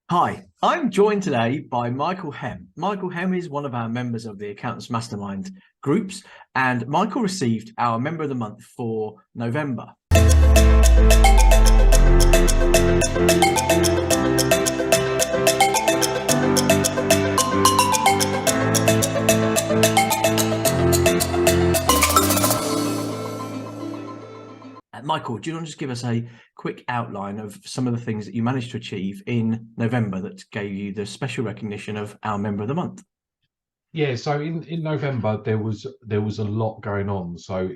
Hi, I'm joined today by Michael Hem. Michael Hem is one of our members of the Accountants Mastermind groups, and Michael received our Member of the Month for November. Michael, do you want to just give us a quick outline of some of the things that you managed to achieve in November that gave you the special recognition of our Member of the Month? Yeah, so in November there was a lot going on. So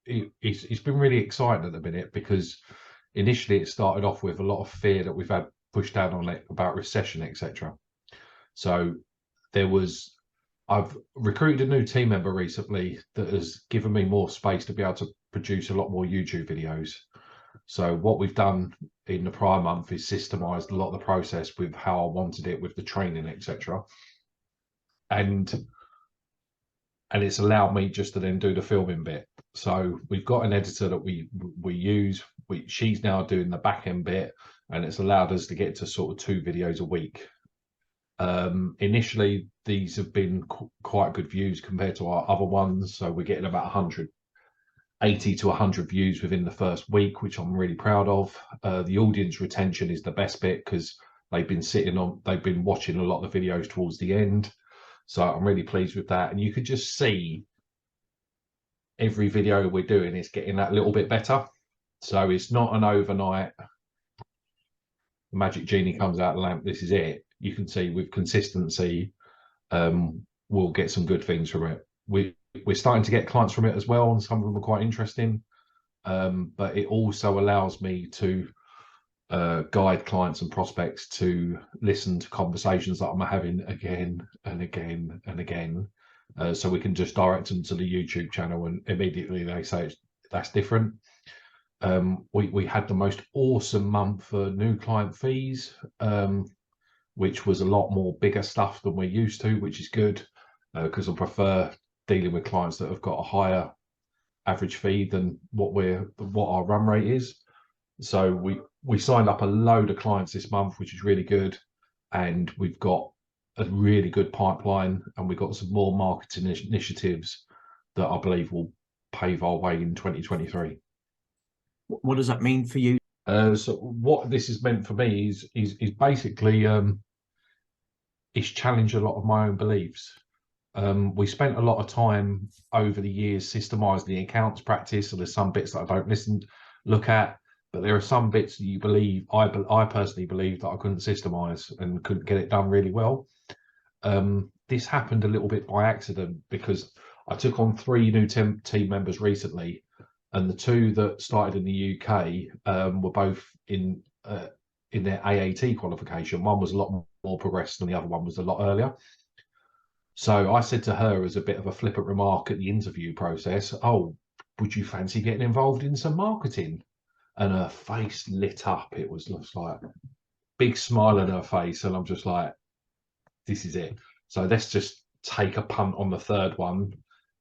it's been really exciting at the minute because initially it started off with a lot of fear that we've had pushed down on it about recession, etc. So I've recruited a new team member recently that has given me more space to be able to produce a lot more YouTube videos. So what we've done in the prior month is systemized a lot of the process with how I wanted it with the training, etc. And it's allowed me just to then do the filming bit. So we've got an editor that we use. She's now doing the back end bit, and it's allowed us to get to sort of 2 videos a week. Initially, these have been quite good views compared to our other ones. So we're getting about 180 to 100 views within the first week, which I'm really proud of. The audience retention is the best bit because they've been watching a lot of the videos towards the end. So I'm really pleased with that. And you could just see every video we're doing is getting that little bit better. So it's not an overnight magic genie comes out of the lamp, this is it. You can see with consistency, we'll get some good things from it. We're starting to get clients from it as well, and some of them are quite interesting. But it also allows me to guide clients and prospects to listen to conversations that I'm having again and again and again. So we can just direct them to the YouTube channel and immediately they say that's different. We had the most awesome month for new client fees, which was a lot more bigger stuff than we're used to, which is good because I prefer dealing with clients that have got a higher average fee than what our run rate is. So we signed up a load of clients this month, which is really good, and we've got a really good pipeline, and we've got some more marketing initiatives that I believe will pave our way in 2023. What does that mean for you? So what this has meant for me is basically it's challenged a lot of my own beliefs. We spent a lot of time over the years systemizing the accounts practice, so there's some bits that I don't look at, but there are some bits that you believe, I personally believe that I couldn't systemize and couldn't get it done really well. This happened a little bit by accident because I took on 3 new team members recently, and the 2 that started in the UK were both in their AAT qualification. One was a lot more progressed and the other one was a lot earlier. So I said to her as a bit of a flippant remark at the interview process, "Oh, would you fancy getting involved in some marketing?" And her face lit up. It was just like big smile on her face, and I'm just like, this is it. So let's just take a punt on the 3rd one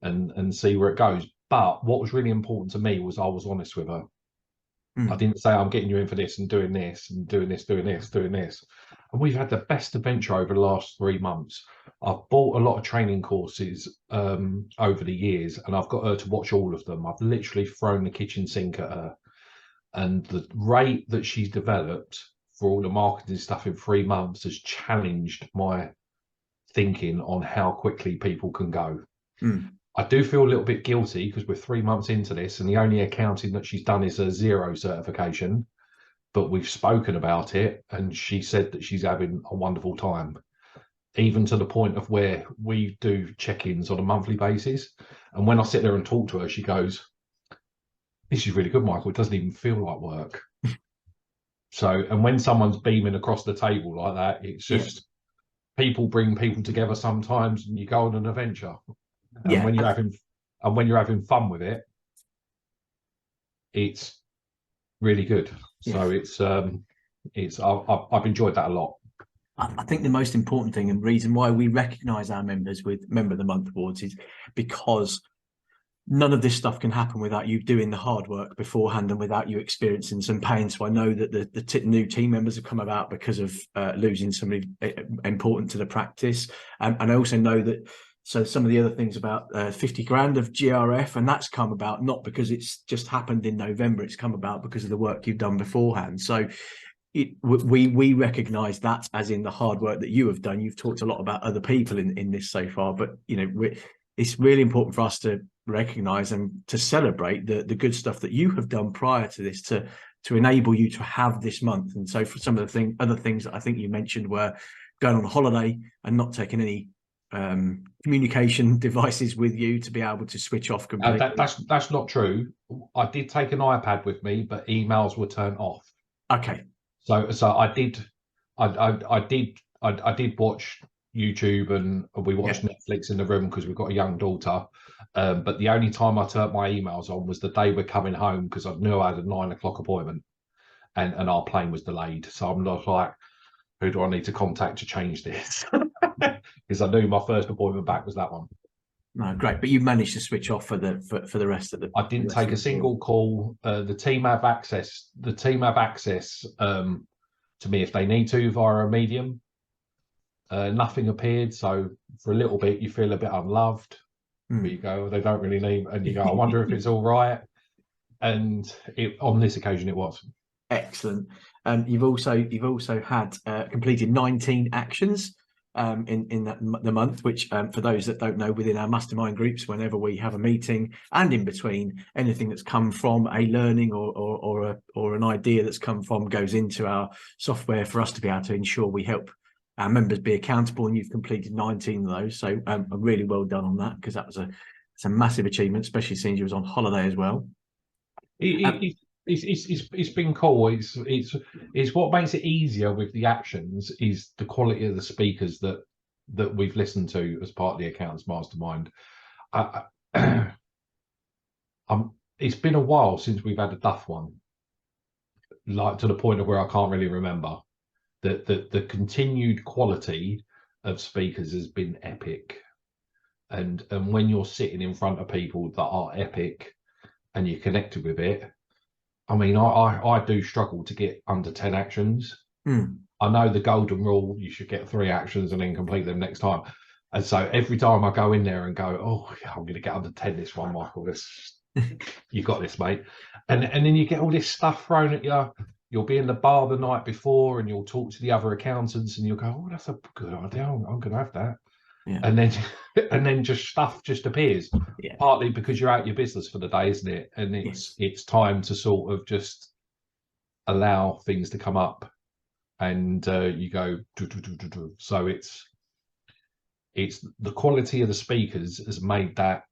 and see where it goes. But what was really important to me was I was honest with her. I didn't say I'm getting you in for this and doing this and doing this, doing this, doing this. And we've had the best adventure over the last 3 months. I've bought a lot of training courses over the years, and I've got her to watch all of them. I've literally thrown the kitchen sink at her. And the rate that she's developed for all the marketing stuff in 3 months has challenged my thinking on how quickly people can go. I do feel a little bit guilty because we're 3 months into this and the only accounting that she's done is a 0 certification, but we've spoken about it and she said that she's having a wonderful time, even to the point of where we do check-ins on a monthly basis. And when I sit there and talk to her, she goes, "This is really good, Michael. It doesn't even feel like work." So, and when someone's beaming across the table like that, it's just people bring people together sometimes and you go on an adventure. And when you're having fun with it, it's really good. So I've enjoyed that a lot. I think the most important thing and reason why we recognise our members with Member of the Month awards is because none of this stuff can happen without you doing the hard work beforehand and without you experiencing some pain. So I know that the new team members have come about because of losing somebody important to the practice. And I also know that, so some of the other things about 50 grand of GRF, and that's come about not because it's just happened in November, it's come about because of the work you've done beforehand. So we recognise that as in the hard work that you have done. You've talked a lot about other people in this so far, but it's really important for us to recognise and to celebrate the good stuff that you have done prior to this to enable you to have this month. And so for some of the other things that I think you mentioned were going on holiday and not taking any communication devices with you to be able to switch off completely. That's not true. I did take an iPad with me, but emails were turned off. Okay. So I did watch YouTube, and we watched Netflix in the room because we've got a young daughter. But the only time I turned my emails on was the day we're coming home, because I knew I had a 9 o'clock appointment, and our plane was delayed. So I'm not like, who do I need to contact to change this? Because I knew my first appointment back was that one. No, great. But you managed to switch off for the rest of the. I didn't take a single call. The team have access. The team have access to me if they need to via a medium. Nothing appeared, so for a little bit you feel a bit unloved. But you go, they don't really need, and you go, I wonder if it's all right. And on this occasion it was. Excellent. You've also had completed 19 actions in the month, which for those that don't know, within our mastermind groups, whenever we have a meeting and in between, anything that's come from a learning or an idea that's come from goes into our software for us to be able to ensure we help our members be accountable. And you've completed 19 of those, so really well done on that, because it's a massive achievement, especially since you was on holiday as well. It's been cool. It's what makes it easier with the actions is the quality of the speakers that we've listened to as part of the Accountants Mastermind. It's been a while since we've had a duff one, like to the point of where I can't really remember. The continued quality of speakers has been epic, and when you're sitting in front of people that are epic and you're connected with it. I mean, I do struggle to get under 10 actions. I know the golden rule, you should get 3 actions and then complete them next time. And so every time I go in there and go, oh, yeah, I'm going to get under 10 this one, Michael, you got this, mate. And then you get all this stuff thrown at you. You'll be in the bar the night before and you'll talk to the other accountants and you'll go, oh, that's a good idea. I'm going to have that. Yeah. And then just stuff just appears, partly because you're out your business for the day, isn't it? And it's time to sort of just allow things to come up, and you go. So it's the quality of the speakers has made that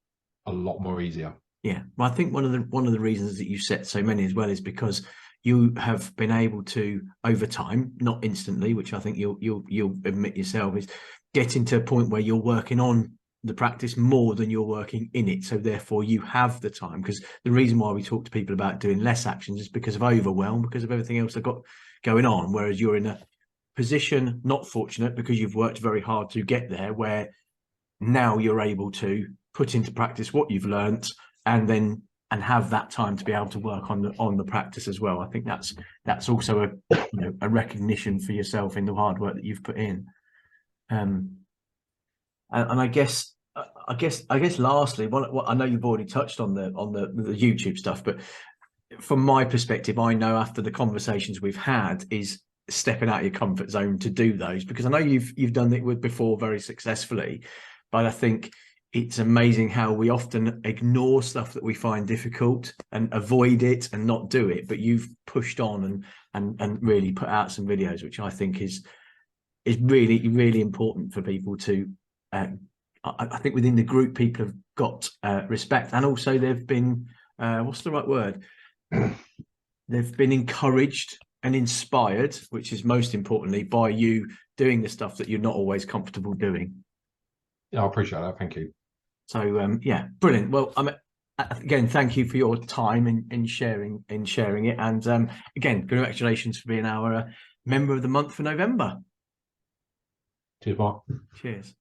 a lot more easier. Yeah, well, I think one of the reasons that you set so many as well is because you have been able to, over time, not instantly, which I think you'll admit yourself, is getting to a point where you're working on the practice more than you're working in it. So therefore you have the time, because the reason why we talk to people about doing less actions is because of overwhelm, because of everything else they've got going on. Whereas you're in a position, not fortunate, because you've worked very hard to get there, where now you're able to put into practice what you've learnt and have that time to be able to work on the practice as well. I think that's also a recognition for yourself in the hard work that you've put in. And I guess lastly, what I know you've already touched on the YouTube stuff, but from my perspective, I know after the conversations we've had is stepping out of your comfort zone to do those, because I know you've done it before very successfully, but I think it's amazing how we often ignore stuff that we find difficult and avoid it and not do it. But you've pushed on and really put out some videos, which I think is really, really important for people to, I think within the group, people have got respect, and also they've been, what's the right word? They've been encouraged and inspired, which is most importantly by you doing the stuff that you're not always comfortable doing. Yeah, I appreciate that. Thank you. So yeah, brilliant. Well, again, thank you for your time in sharing it, and again, congratulations for being our member of the month for November. Cheers, Mark. Cheers.